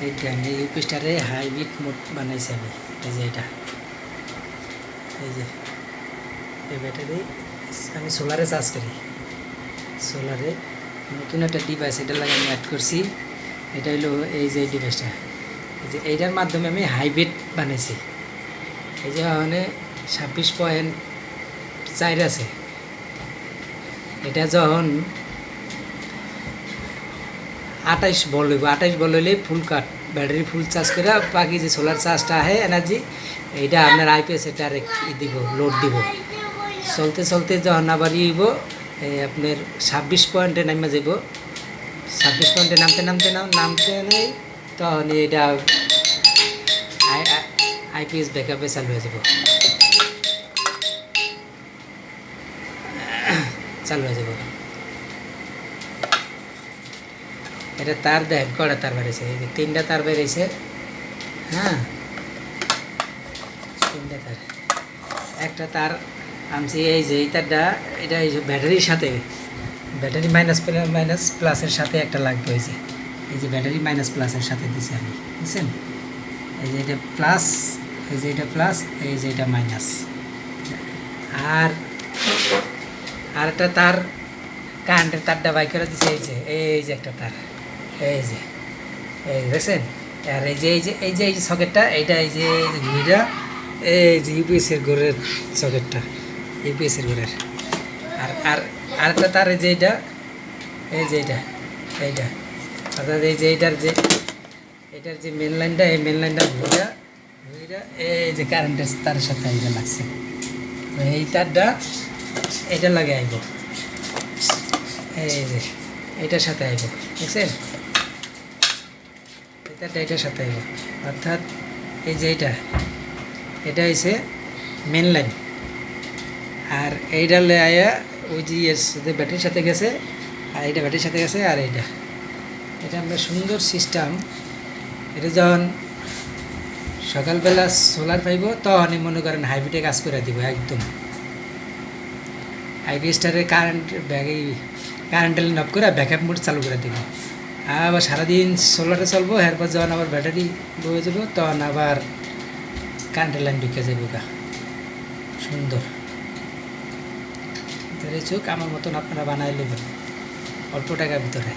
এই দেখেন এই ইউপিস্টারে হাইব্রিড মোড বানাইছি আমি। এই যে এটা, এই যে এই ব্যাটারি আমি সোলারে চার্জ করি। সোলারে নতুন একটা ডিভাইস এটা লাগে আমি অ্যাড করছি। এটা হলো এই যে ডিভাইসটা, এই যে এইটার মাধ্যমে আমি হাইব্রিড বানাইছি। এই যে ওখানে 26.4 আছে। এটা যখন 28 ভোল্ট হইব, 28 ভোল্ট হইলে ফুল কাট ব্যাটারি ফুল চার্জ করে বাকি যে সোলার চার্জটা আহে এনার্জি এইটা আপনার আইপিএস এটা দিব, লোড দিব। চলতে চলতে যখন আবার হইব এই আপনার 26 পয়েন্টে নামে যাব। 26 পয়েন্টে নামতে নেই তখন এটা আইপিএস ব্যাকআপে চালু হয়ে যাব, চালু হয়ে যাব। এটা তার দেখেন কটা তার বেরিয়েছে, এই যে 3টা তার বেরিয়েছে। হ্যাঁ, 3টা তার, একটা তার আনছি এই যে এই তারটা, এটা এই যে ব্যাটারির সাথে, ব্যাটারি মাইনাস প্লাসের সাথে একটা লাগবে। এই যে ব্যাটারি মাইনাস প্লাসের সাথে দিছি আমি, বুঝছেন? এই যে এটা প্লাস, এই যে এটা প্লাস, এই যে এটা মাইনাস। আর একটা তার কারেন্টের তারটা বাই করে দিছে। এই যে একটা তার, এই যে দেখছেন? আর এই যে সকেটটা, এইটা এই যে ঘুরিটা, এই যে ইউপিএসের ঘরের সকেটটা, ইউপিএসের ঘরের। আর আরেকটা তার এই যে এই যে এইটা অর্থাৎ এই যে এটার যে মেন লাইনটা, এই মেন লাইনটা ঘুরিটা এই যে কারেন্টের তারের সাথে এইটা লাগছে। তো এই তারটা এটা লাগে আইব, এই যে এইটার সাথে আইব, দেখছেন? এটার সাথে আইব, অর্থাৎ এই যে এটা হইছে মেন লাইন। আর এইটা লে আয়া ওই যে এর সাথে ব্যাটারির সাথে গেছে, আর এইটা ব্যাটারির সাথে গেছে। আর এটা আমরা সুন্দর সিস্টেম। এটা যখন সকালবেলা সোলার পাইব তখনই মনে করেন হাইব্রিডে কাজ করে দিব একদম। আইপিএসটারে কারেন্ট অফ করে ব্যাকআপ মোড চালু করে দিব। আবার সারাদিন সোলারে চলবো, এরপর যখন আবার ব্যাটারি বয়ে যাবো তখন আবার কারেন্টের লাইন ঢুকে যাবো। সুন্দর চোখ আমার মতন আপনারা বানাই নেবেন অল্প টাকার ভিতরে।